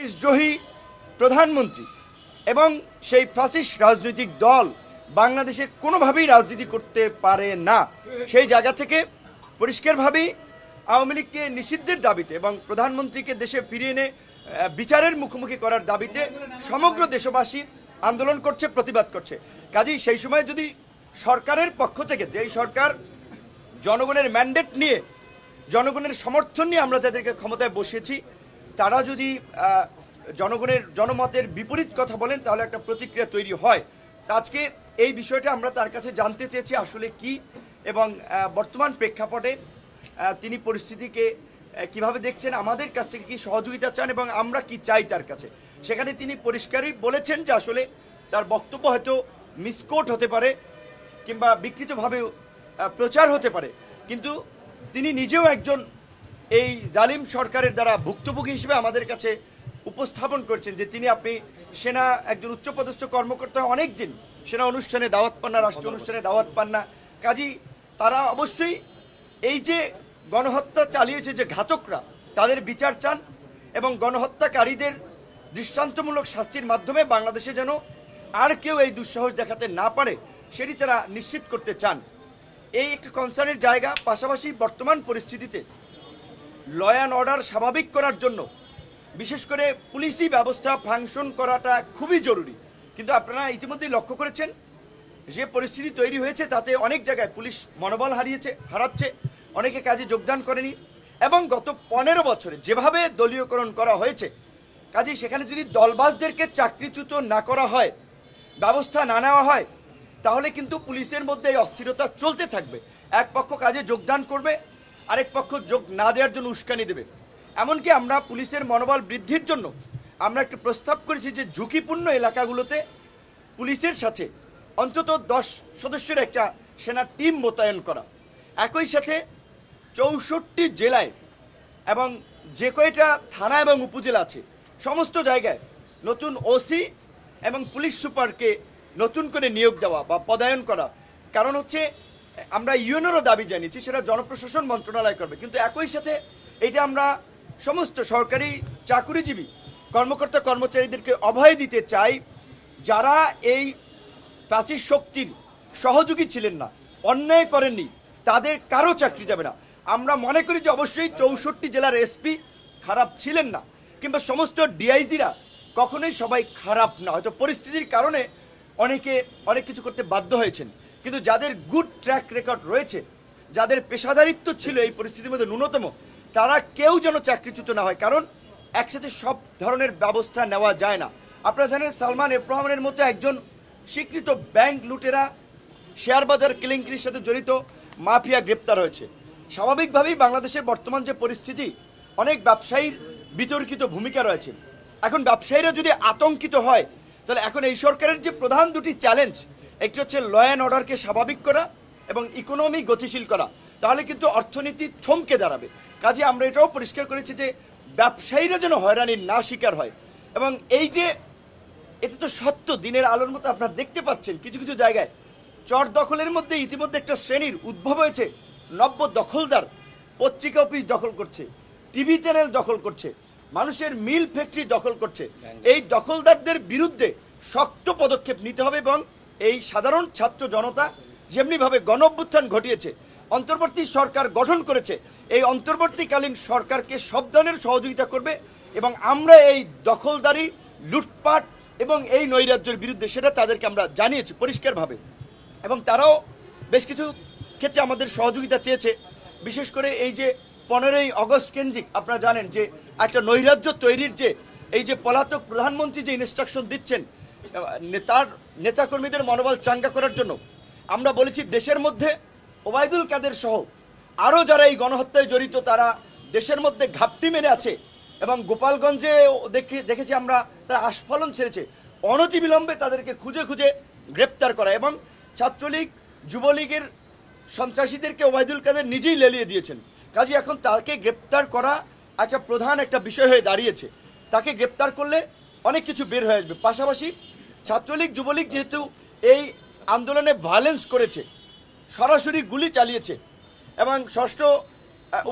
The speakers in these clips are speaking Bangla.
দেশদ্রোহী প্রধানমন্ত্রী এবং সেই ফ্যাসিস্ট রাজনৈতিক দল বাংলাদেশে কোনোভাবেই রাজনীতি করতে পারে না। সেই জায়গা থেকে পরিষ্কারভাবেই আওয়ামী লীগকে নিষিদ্ধের দাবিতে এবং প্রধানমন্ত্রীকে দেশে ফিরিয়ে এনে বিচারের মুখোমুখি করার দাবিতে সমগ্র দেশবাসী আন্দোলন করছে, প্রতিবাদ করছে। কাজেই সেই সময় যদি সরকারের পক্ষ থেকে, যেই সরকার জনগণের ম্যান্ডেট নিয়ে, জনগণের সমর্থন নিয়ে আমরা তাদেরকে ক্ষমতায় বসিয়েছি, তারা যদি জনমতের বিপরীত কথা বলেন তাহলে একটা প্রতিক্রিয়া তৈরি হয়। তা আজকে এই বিষয়টা আমরা তার কাছে জানতে চেয়েছি আসলে কি, এবং বর্তমান প্রেক্ষাপটে তিনি পরিস্থিতিকে কিভাবে দেখছেন, আমাদের কাছ থেকে কি সহযোগিতা চান এবং আমরা কি চাই তার কাছে। সেখানে তিনি পরিষ্কারই বলেছেন যে আসলে তার বক্তব্য হয়তো মিসকোট হতে পারে কিংবা বিকৃতভাবে প্রচার হতে পারে, কিন্তু তিনি নিজেও একজন এই জালিম সরকারের দ্বারা ভুক্তভোগী হিসেবে আমাদের কাছে উপস্থাপন করছেন যে আপনি সেনা একজন উচ্চপদস্থ কর্মকর্তা, অনেক দিন সেনা অনুষ্ঠানে দাওয়াত পান না, রাষ্ট্রীয় অনুষ্ঠানে দাওয়াত পান না। কাজেই তারা অবশ্যই এই যে গণহত্যা চালিয়েছে যে ঘাতকরা, তাদের বিচার চান এবং গণহত্যাকারীদের দৃষ্টান্তমূলক শাস্তির মাধ্যমে বাংলাদেশে যেন আর কেউ এই দুঃসাহস দেখাতে না পারে সেটি তারা নিশ্চিত করতে চান। এই একটি কনসার্নের জায়গা। পাশাপাশি বর্তমান পরিস্থিতিতে ল অ্যান্ড অর্ডার স্বাভাবিক করার জন্য বিশেষ করে পুলিশি ব্যবস্থা ফাংশন করাটা খুবই জরুরি। কিন্তু আপনারা ইতিমধ্যেই লক্ষ্য করেছেন যে পরিস্থিতি তৈরি হয়েছে, তাতে অনেক জায়গায় পুলিশ মনোবল হারাচ্ছে, অনেকে কাজে যোগদান করেনি, এবং গত 15 বছরে যেভাবে দলীয়করণ করা হয়েছে, কাজে সেখানে যদি দলবাজদেরকে চাকরিচ্যুত না করা হয়, ব্যবস্থা না নেওয়া হয়, তাহলে কিন্তু পুলিশের মধ্যে এই অস্থিরতা চলতে থাকবে। এক পক্ষ কাজে যোগদান করবে, আরেক পক্ষ যোগ না দেওয়ার জন্য উস্কানি দেবে। এমনকি আমরা পুলিশের মনোবল বৃদ্ধির জন্য আমরা একটি প্রস্তাব করেছি যে ঝুঁকিপূর্ণ এলাকাগুলোতে পুলিশের সাথে অন্তত 10 সদস্যের একটা সেনা টিম মোতায়েন করা। একই সাথে 64 জেলায় এবং যে কয়টা থানা এবং উপজেলা আছে সমস্ত জায়গায় নতুন ওসি এবং পুলিশ সুপারকে নতুন করে নিয়োগ দেওয়া বা পদায়ন করা। কারণ হচ্ছে আমরা ইউএনওরও দাবি জানিয়েছি, সেটা জনপ্রশাসন মন্ত্রণালয় করবে, কিন্তু একই সাথে এটা আমরা সমস্ত সরকারি চাকুরিজীবী কর্মকর্তা কর্মচারীদেরকে অভয় দিতে চাই যারা এই ফ্যাসিস্ট শক্তির সহযোগী ছিলেন না, অন্যায় করেননি, তাদের কারো চাকরি যাবে না। আমরা মনে করি যে অবশ্যই 64 জেলার এসপি খারাপ ছিলেন না, কিংবা সমস্ত ডিআইজিরা কখনোই সবাই খারাপ না, হয়তো পরিস্থিতির কারণে অনেকে অনেক কিছু করতে বাধ্য হয়েছেন, কিন্তু যাদের গুড ট্র্যাক রেকর্ড রয়েছে, যাদের পেশাদারিত্ব ছিল এই পরিস্থিতির মধ্যে ন্যূনতম, তারা কেউ যেন চাকরিচ্যুত না হয়। কারণ একসাথে সব ধরনের ব্যবস্থা নেওয়া যায় না। আপনারা জানেন সালমান এফ রহমানের মতো একজন স্বীকৃত ব্যাংক লুটেরা, শেয়ার বাজার কেলেঙ্কারির সাথে জড়িত মাফিয়া গ্রেপ্তার হয়েছে। স্বাভাবিকভাবেই বাংলাদেশের বর্তমান যে পরিস্থিতি, অনেক ব্যবসায়ীর বিতর্কিত ভূমিকা রয়েছে। এখন ব্যবসায়ীরা যদি আতঙ্কিত হয়, তাহলে এখন এই সরকারের যে প্রধান দুটি চ্যালেঞ্জ, একটি হচ্ছে ল অ্যান্ড অর্ডারকে স্বাভাবিক করা এবং ইকোনমি গতিশীল করা, তাহলে কিন্তু অর্থনীতি থমকে দাঁড়াবে। কাজে আমরা এটাও পরিষ্কার করেছি যে ব্যবসায়ীরা যেন হয়রানির না শিকার হয়। এবং এই যে এটা তো সত্য, দিনের আলোর মতো আপনারা দেখতে পাচ্ছেন কিছু কিছু জায়গায় চর দখলের মধ্যে ইতিমধ্যে একটা শ্রেণীর উদ্ভব হয়েছে, নব্য দখলদার, পত্রিকা অফিস দখল করছে, টিভি চ্যানেল দখল করছে, মানুষের মিল ফ্যাক্টরি দখল করছে। এই দখলদারদের বিরুদ্ধে শক্ত পদক্ষেপ নিতে হবে এবং এই সাধারণ ছাত্র জনতা যেমনিভাবে গণ অভ্যুত্থান ঘটিয়েছে, অন্তর্বর্তী সরকার গঠন করেছে, এই অন্তর্বর্তীকালীন সরকারকে সব ধরনের সহযোগিতা করবে এবং আমরা এই দখলদারি, লুটপাট এবং এই নৈরাজ্যের বিরুদ্ধে সেটা তাদেরকে আমরা জানিয়েছি পরিষ্কারভাবে, এবং তারাও বেশ কিছু ক্ষেত্রে আমাদের সহযোগিতা চেয়েছে। বিশেষ করে এই যে 15ই আগস্ট কেন্দ্রিক আপনারা জানেন যে একটা নৈরাজ্য তৈরির যে এই যে পলাতক প্রধানমন্ত্রী যে ইনস্ট্রাকশন দিচ্ছেন তার নেতাকর্মীদের মনোবল চাঙ্গা করার জন্য আমরা বলেছি দেশের মধ্যে ওবায়দুল কাদের সহ আরও যারা এই গণহত্যায় জড়িত তারা দেশের মধ্যে ঘাপটি মেরে আছে, এবং গোপালগঞ্জে দেখেছি আমরা তারা আস্ফালন ছেড়েছে, অনতিবিলম্বে তাদেরকে খুঁজে খুঁজে গ্রেপ্তার করা। এবং ছাত্রলীগ যুবলীগের সন্ত্রাসীদেরকে ওবায়দুল কাদের নিজেই লেলিয়ে দিয়েছেন। কাজে এখন তাকে গ্রেপ্তার করা একটা প্রধান একটা বিষয় হয়ে দাঁড়িয়েছে। তাকে গ্রেপ্তার করলে অনেক কিছু বের হয়ে আসবে। পাশাপাশি ছাত্রলীগ যুবলীগ যেহেতু এই আন্দোলনে ভায়োলেন্স করেছে, সরাসরি গুলি চালিয়েছে, এবং ষষ্ঠ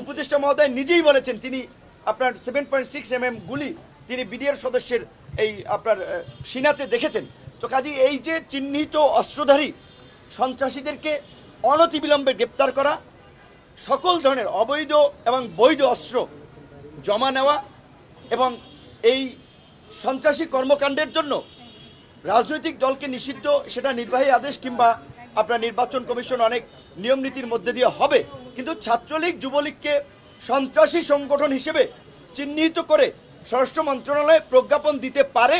উপদেষ্টা মহোদয় নিজেই বলেছেন তিনি আপনার 7.6 mm গুলি তিনি বিডিআর সদস্যের এই আপনার সিনাতে দেখেছেন। তো কাজে এই যে চিহ্নিত অস্ত্রধারী সন্ত্রাসীদেরকে অনতিবিলম্বে গ্রেপ্তার করা, সকল ধরনের অবৈধ এবং বৈধ অস্ত্র জমা নেওয়া এবং এই সন্ত্রাসী কর্মকাণ্ডের জন্য রাজনৈতিক দলকে নিষিদ্ধ, সেটা নির্বাহী আদেশ কিংবা আপনার নির্বাচন কমিশন অনেক নিয়ম নীতির মধ্যে দিয়ে হবে, কিন্তু ছাত্রলীগ যুবলীগকে সন্ত্রাসী সংগঠন হিসেবে চিহ্নিত করে স্বরাষ্ট্র মন্ত্রণালয়ে প্রজ্ঞাপন দিতে পারে,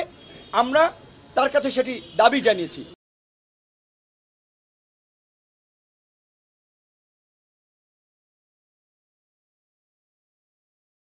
আমরা তার কাছে সেটি দাবি জানিয়েছি।